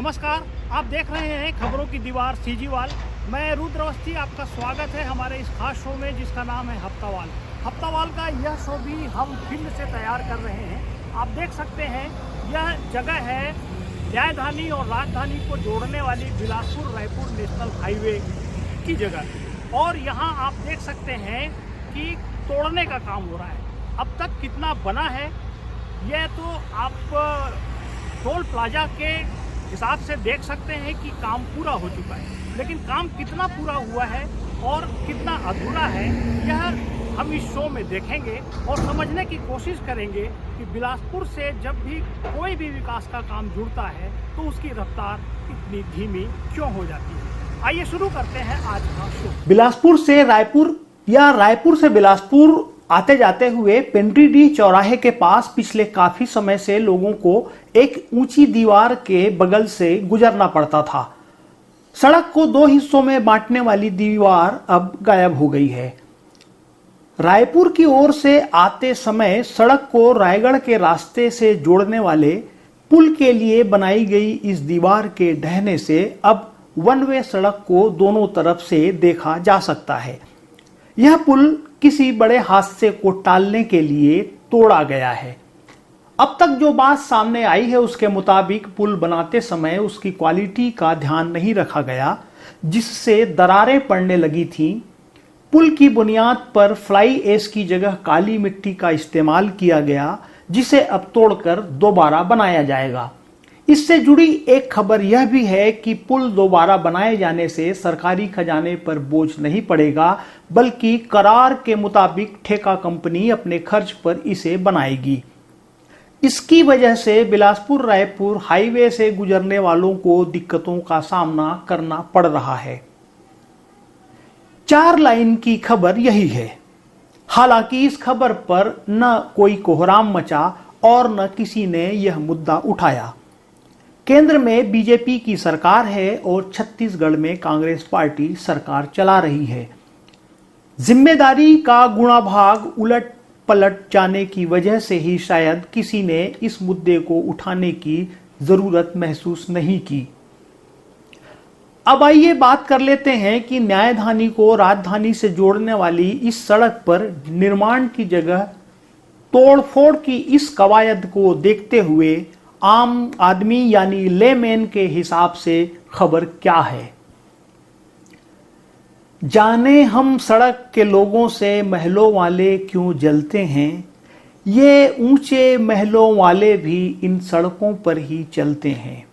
नमस्कार, आप देख रहे हैं खबरों की दीवार सीजीवाल। मैं रुद्र अवस्थी, आपका स्वागत है हमारे इस खास शो में जिसका नाम है हफ्तावाल। हफ्तावाल का यह शो भी हम फिल्म से तैयार कर रहे हैं। आप देख सकते हैं यह जगह है न्यायधानी और राजधानी को जोड़ने वाली बिलासपुर रायपुर नेशनल हाईवे की जगह, और यहाँ आप देख सकते हैं कि तोड़ने का काम हो रहा है। अब तक कितना बना है यह तो आप टोल प्लाजा के हिसाब से देख सकते हैं कि काम पूरा हो चुका है, लेकिन काम कितना पूरा हुआ है और कितना अधूरा है यह हम इस शो में देखेंगे और समझने की कोशिश करेंगे कि बिलासपुर से जब भी कोई भी विकास का काम जुड़ता है तो उसकी रफ्तार इतनी धीमी क्यों हो जाती है। आइए शुरू करते हैं आज का शो। बिलासपुर से रायपुर या रायपुर से बिलासपुर आते जाते हुए पेंड्रीडीह चौराहे के पास पिछले काफी समय से लोगों को एक ऊंची दीवार के बगल से गुजरना पड़ता था। सड़क को दो हिस्सों में बांटने वाली दीवार अब गायब हो गई है। रायपुर की ओर से आते समय सड़क को रायगढ़ के रास्ते से जोड़ने वाले पुल के लिए बनाई गई इस दीवार के ढहने से अब वन वे सड़क को दोनों तरफ से देखा जा सकता है। यह पुल किसी बड़े हादसे को टालने के लिए तोड़ा गया है। अब तक जो बात सामने आई है उसके मुताबिक पुल बनाते समय उसकी क्वालिटी का ध्यान नहीं रखा गया, जिससे दरारें पड़ने लगी थीं। पुल की बुनियाद पर फ्लाई ऐश की जगह काली मिट्टी का इस्तेमाल किया गया, जिसे अब तोड़कर दोबारा बनाया जाएगा। इससे जुड़ी एक खबर यह भी है कि पुल दोबारा बनाए जाने से सरकारी खजाने पर बोझ नहीं पड़ेगा, बल्कि करार के मुताबिक ठेका कंपनी अपने खर्च पर इसे बनाएगी। इसकी वजह से बिलासपुर रायपुर हाईवे से गुजरने वालों को दिक्कतों का सामना करना पड़ रहा है। 4 लाइन की खबर यही है। हालांकि इस खबर पर न कोई कोहराम मचा और न किसी ने यह मुद्दा उठाया। केंद्र में बीजेपी की सरकार है और छत्तीसगढ़ में कांग्रेस पार्टी सरकार चला रही है। जिम्मेदारी का गुणाभाग उलट पलट जाने की वजह से ही शायद किसी ने इस मुद्दे को उठाने की जरूरत महसूस नहीं की। अब आइए बात कर लेते हैं कि न्यायधानी को राजधानी से जोड़ने वाली इस सड़क पर निर्माण की जगह तोड़फोड़ की इस कवायद को देखते हुए आम आदमी यानी लेमैन के हिसाब से खबर क्या है। जाने हम सड़क के लोगों से महलों वाले क्यों जलते हैं, ये ऊंचे महलों वाले भी इन सड़कों पर ही चलते हैं।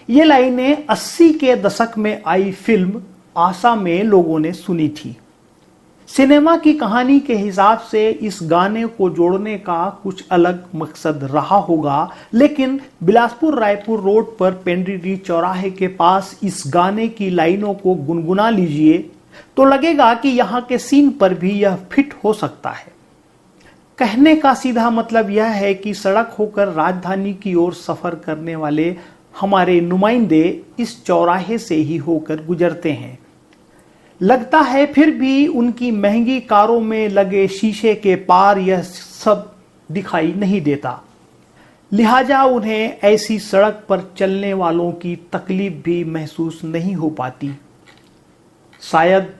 ये लाइनें 80 के दशक में आई फिल्म आशा में लोगों ने सुनी थी। सिनेमा की कहानी के हिसाब से इस गाने को जोड़ने का कुछ अलग मकसद रहा होगा, लेकिन बिलासपुर रायपुर रोड पर पेंड्रीडीह चौराहे के पास इस गाने की लाइनों को गुनगुना लीजिए तो लगेगा कि यहाँ के सीन पर भी यह फिट हो सकता है। कहने का सीधा मतलब यह है कि सड़क होकर राजधानी की ओर सफर करने वाले हमारे नुमाइंदे इस चौराहे से ही होकर गुजरते हैं। लगता है फिर भी उनकी महंगी कारों में लगे शीशे के पार यह सब दिखाई नहीं देता, लिहाजा उन्हें ऐसी सड़क पर चलने वालों की तकलीफ भी महसूस नहीं हो पाती। शायद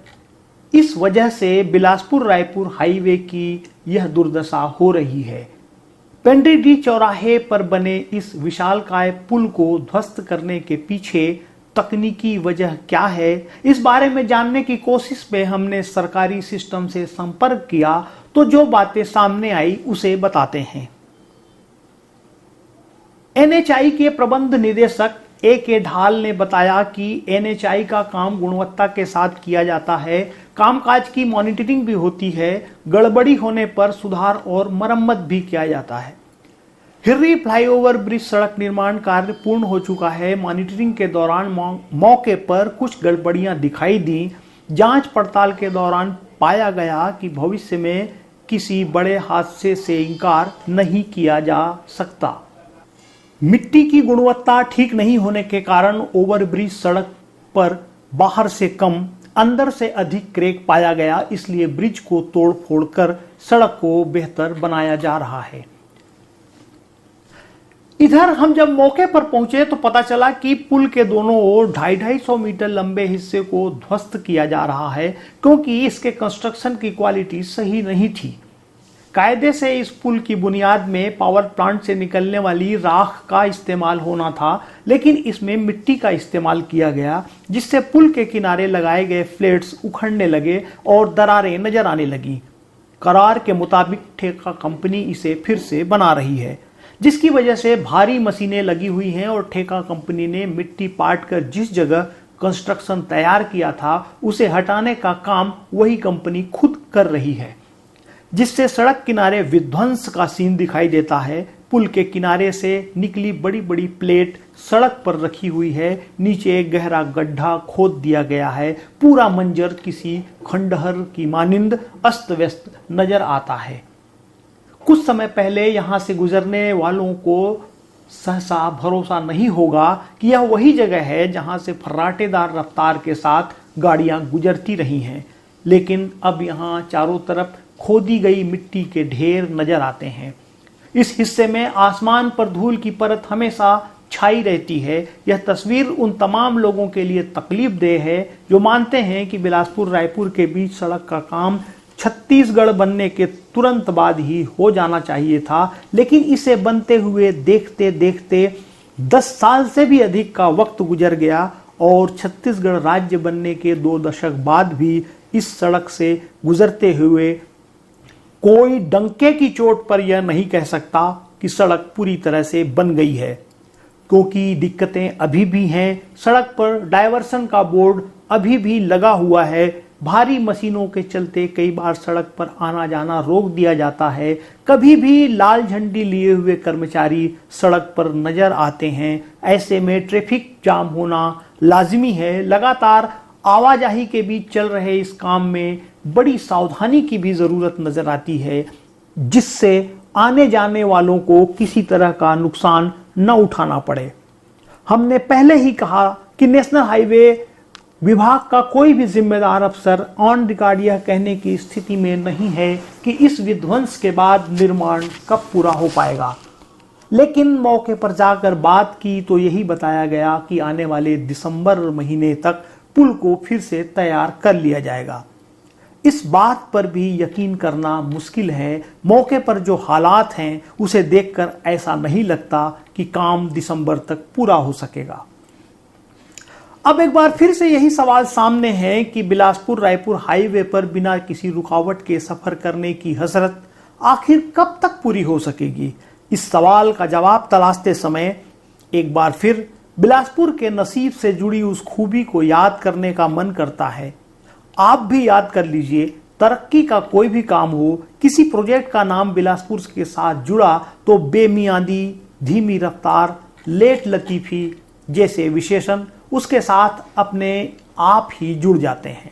इस वजह से बिलासपुर रायपुर हाईवे की यह दुर्दशा हो रही है। पेंड्रीडीह चौराहे पर बने इस विशालकाय पुल को ध्वस्त करने के पीछे तकनीकी वजह क्या है, इस बारे में जानने की कोशिश में हमने सरकारी सिस्टम से संपर्क किया तो जो बातें सामने आई उसे बताते हैं। एनएचआई के प्रबंध निदेशक ए.के. ढाल ने बताया कि एनएचआई का काम गुणवत्ता के साथ किया जाता है, कामकाज की मॉनिटरिंग भी होती है, गड़बड़ी होने पर सुधार और मरम्मत भी किया जाता है। हिर्री फ्लाईओवर ब्रिज सड़क निर्माण कार्य पूर्ण हो चुका है। मॉनिटरिंग के दौरान मौके पर कुछ गड़बड़ियां दिखाई दी। जांच पड़ताल के दौरान पाया गया कि भविष्य में किसी बड़े हादसे से इनकार नहीं किया जा सकता। मिट्टी की गुणवत्ता ठीक नहीं होने के कारण ओवरब्रिज सड़क पर बाहर से कम अंदर से अधिक क्रैक पाया गया, इसलिए ब्रिज को तोड़-फोड़ कर सड़क को बेहतर बनाया जा रहा है। इधर हम जब मौके पर पहुंचे तो पता चला कि पुल के दोनों ओर 250-250 मीटर लंबे हिस्से को ध्वस्त किया जा रहा है, क्योंकि इसके कंस्ट्रक्शन की क्वालिटी सही नहीं थी। कायदे से इस पुल की बुनियाद में पावर प्लांट से निकलने वाली राख का इस्तेमाल होना था, लेकिन इसमें मिट्टी का इस्तेमाल किया गया, जिससे पुल के किनारे लगाए गए फ्लेट्स उखड़ने लगे और दरारें नजर आने लगी। करार के मुताबिक ठेका कंपनी इसे फिर से बना रही है, जिसकी वजह से भारी मशीनें लगी हुई हैं और ठेका कंपनी ने मिट्टी पाट कर जिस जगह कंस्ट्रक्शन तैयार किया था उसे हटाने का काम वही कंपनी खुद कर रही है, जिससे सड़क किनारे विध्वंस का सीन दिखाई देता है। पुल के किनारे से निकली बड़ी बड़ी प्लेट सड़क पर रखी हुई है, नीचे एक गहरा गड्ढा खोद दिया गया है। पूरा मंजर किसी खंडहर की मानिंद अस्त व्यस्त नजर आता है। कुछ समय पहले यहां से गुजरने वालों को सहसा भरोसा नहीं होगा कि यह वही जगह है जहां से फर्राटेदार रफ्तार के साथ गाड़ियां गुजरती रही हैं, लेकिन अब यहां चारों तरफ खोदी गई मिट्टी के ढेर नजर आते हैं। इस हिस्से में आसमान पर धूल की परत हमेशा छाई रहती है। यह तस्वीर उन तमाम लोगों के लिए तकलीफ देह है जो मानते हैं कि बिलासपुर रायपुर के बीच सड़क का काम छत्तीसगढ़ बनने के तुरंत बाद ही हो जाना चाहिए था, लेकिन इसे बनते हुए देखते देखते 10 साल से भी अधिक का वक्त गुजर गया और छत्तीसगढ़ राज्य बनने के 2 दशक बाद भी इस सड़क से गुजरते हुए कोई डंके की चोट पर यह नहीं कह सकता कि सड़क पूरी तरह से बन गई है, क्योंकि दिक्कतें अभी भी हैं। सड़क पर डायवर्सन का बोर्ड अभी भी लगा हुआ है। भारी मशीनों के चलते कई बार सड़क पर आना जाना रोक दिया जाता है। कभी भी लाल झंडी लिए हुए कर्मचारी सड़क पर नजर आते हैं। ऐसे में ट्रैफिक जाम होना लाजिमी है। लगातार आवाजाही के बीच चल रहे इस काम में बड़ी सावधानी की भी जरूरत नजर आती है, जिससे आने जाने वालों को किसी तरह का नुकसान न उठाना पड़े। हमने पहले ही कहा कि नेशनल हाईवे विभाग का कोई भी जिम्मेदार अफसर ऑन रिकॉर्ड यह कहने की स्थिति में नहीं है कि इस विध्वंस के बाद निर्माण कब पूरा हो पाएगा, लेकिन मौके पर जाकर बात की तो यही बताया गया कि आने वाले दिसंबर महीने तक पुल को फिर से तैयार कर लिया जाएगा। इस बात पर भी यकीन करना मुश्किल है। मौके पर जो हालात हैं उसे देखकर ऐसा नहीं लगता कि काम दिसंबर तक पूरा हो सकेगा। अब एक बार फिर से यही सवाल सामने है कि बिलासपुर रायपुर हाईवे पर बिना किसी रुकावट के सफर करने की हसरत आखिर कब तक पूरी हो सकेगी? इस सवाल का जवाब तलाशते समय एक बार फिर बिलासपुर के नसीब से जुड़ी उस खूबी को याद करने का मन करता है। आप भी याद कर लीजिए, तरक्की का कोई भी काम हो, किसी प्रोजेक्ट का नाम बिलासपुर के साथ जुड़ा तो बेमियादी, धीमी रफ्तार, लेट लतीफी जैसे विशेषण उसके साथ अपने आप ही जुड़ जाते हैं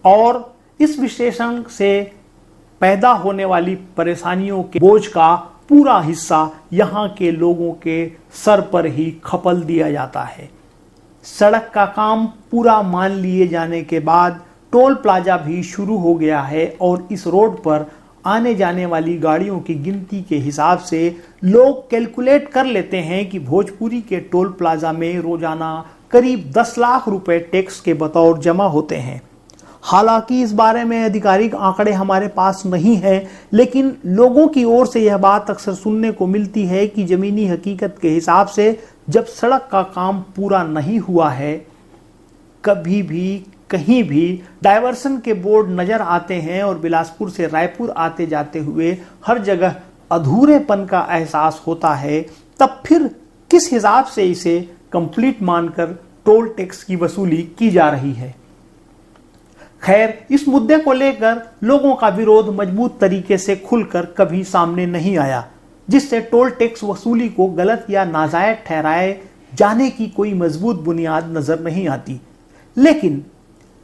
और इस विशेषण से पैदा होने वाली परेशानियों के बोझ का पूरा हिस्सा यहाँ के लोगों के सर पर ही खपल दिया जाता है। सड़क का काम पूरा मान लिए जाने के बाद टोल प्लाजा भी शुरू हो गया है और इस रोड पर आने जाने वाली गाड़ियों की गिनती के हिसाब से लोग कैलकुलेट कर लेते हैं कि भोजपुरी के टोल प्लाजा में रोजाना करीब 10 लाख रुपए टैक्स के बतौर जमा होते हैं। हालांकि इस बारे में आधिकारिक आंकड़े हमारे पास नहीं है, लेकिन लोगों की ओर से यह बात अक्सर सुनने को मिलती है कि जमीनी हकीकत के हिसाब से जब सड़क का काम पूरा नहीं हुआ है, कभी भी कहीं भी डायवर्सन के बोर्ड नजर आते हैं और बिलासपुर से रायपुर आते जाते हुए हर जगह अधूरेपन का एहसास होता है, तब फिर किस हिसाब से इसे कंप्लीट मानकर टोल टैक्स की वसूली की जा रही है। खैर, इस मुद्दे को लेकर लोगों का विरोध मजबूत तरीके से खुलकर कभी सामने नहीं आया, जिससे टोल टैक्स वसूली को गलत या नाजायज ठहराए जाने की कोई मजबूत बुनियाद नजर नहीं आती। लेकिन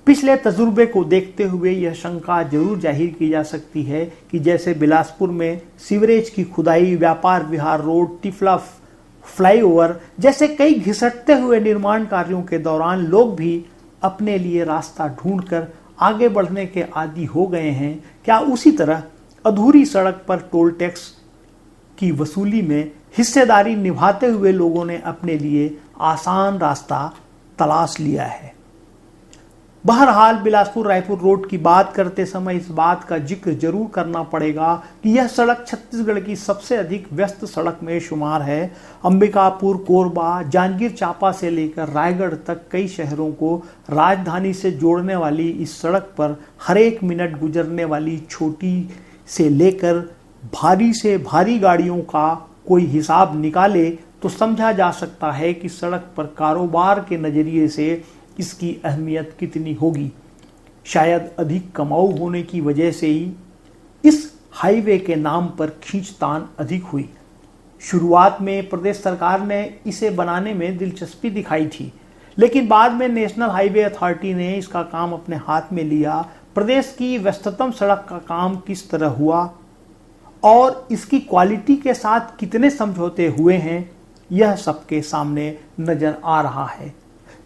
पिछले तजुर्बे को देखते हुए यह शंका जरूर जाहिर की जा सकती है कि जैसे बिलासपुर में सीवरेज की खुदाई, व्यापार विहार रोड, टिफला फ्लाईओवर जैसे कई घिसटते हुए निर्माण कार्यों के दौरान लोग भी अपने लिए रास्ता ढूंढकर आगे बढ़ने के आदी हो गए हैं, क्या उसी तरह अधूरी सड़क पर टोल टैक्स की वसूली में हिस्सेदारी निभाते हुए लोगों ने अपने लिए आसान रास्ता तलाश लिया है। बहरहाल बिलासपुर रायपुर रोड की बात करते समय इस बात का जिक्र जरूर करना पड़ेगा कि यह सड़क छत्तीसगढ़ की सबसे अधिक व्यस्त सड़क में शुमार है। अंबिकापुर, कोरबा, जांजगीर चांपा से लेकर रायगढ़ तक कई शहरों को राजधानी से जोड़ने वाली इस सड़क पर हर एक मिनट गुजरने वाली छोटी से लेकर भारी से भारी गाड़ियों का कोई हिसाब निकाले तो समझा जा सकता है कि सड़क पर कारोबार के नजरिए से इसकी अहमियत कितनी होगी। शायद अधिक कमाऊ होने की वजह से ही इस हाईवे के नाम पर खींचतान अधिक हुई। शुरुआत में प्रदेश सरकार ने इसे बनाने में दिलचस्पी दिखाई थी, लेकिन बाद में नेशनल हाईवे अथॉरिटी ने इसका काम अपने हाथ में लिया। प्रदेश की व्यस्ततम सड़क का काम किस तरह हुआ और इसकी क्वालिटी के साथ कितने समझौते हुए हैं, यह सबके सामने नजर आ रहा है।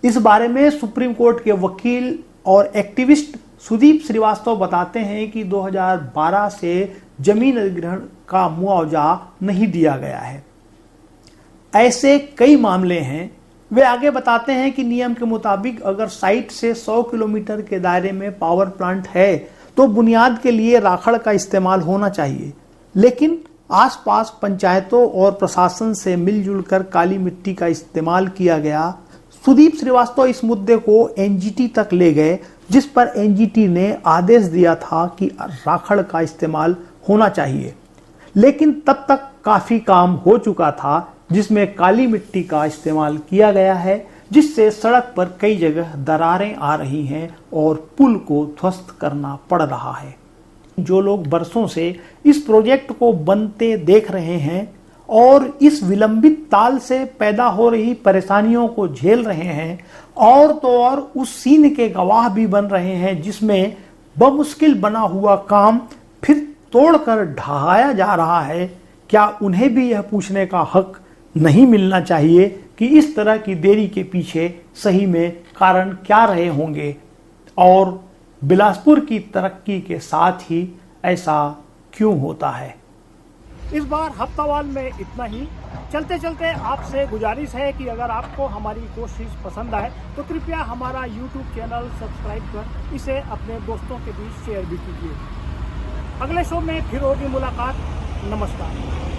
इस बारे में सुप्रीम कोर्ट के वकील और एक्टिविस्ट सुदीप श्रीवास्तव बताते हैं कि 2012 से जमीन अधिग्रहण का मुआवजा नहीं दिया गया है। ऐसे कई मामले हैं। वे आगे बताते हैं कि नियम के मुताबिक अगर साइट से 100 किलोमीटर के दायरे में पावर प्लांट है तो बुनियाद के लिए राखड़ का इस्तेमाल होना चाहिए, लेकिन आसपास पंचायतों और प्रशासन से मिलजुल कर काली मिट्टी का इस्तेमाल किया गया। सुदीप श्रीवास्तव इस मुद्दे को एनजीटी तक ले गए, जिस पर एनजीटी ने आदेश दिया था कि राखड़ का इस्तेमाल होना चाहिए, लेकिन तब तक काफी काम हो चुका था जिसमें काली मिट्टी का इस्तेमाल किया गया है, जिससे सड़क पर कई जगह दरारें आ रही हैं और पुल को ध्वस्त करना पड़ रहा है। जो लोग बरसों से इस प्रोजेक्ट को बनते देख रहे हैं और इस विलंबित ताल से पैदा हो रही परेशानियों को झेल रहे हैं और तो और उस सीन के गवाह भी बन रहे हैं जिसमें बमुश्किल बना हुआ काम फिर तोड़कर ढहाया जा रहा है, क्या उन्हें भी यह पूछने का हक नहीं मिलना चाहिए कि इस तरह की देरी के पीछे सही में कारण क्या रहे होंगे और बिलासपुर की तरक्की के साथ ही ऐसा क्यों होता है। इस बार हफ्तावाल में इतना ही। चलते चलते आपसे गुजारिश है कि अगर आपको हमारी कोशिश पसंद आए तो कृपया हमारा YouTube चैनल सब्सक्राइब कर इसे अपने दोस्तों के बीच शेयर भी कीजिए। अगले शो में फिर होगी मुलाकात। नमस्कार।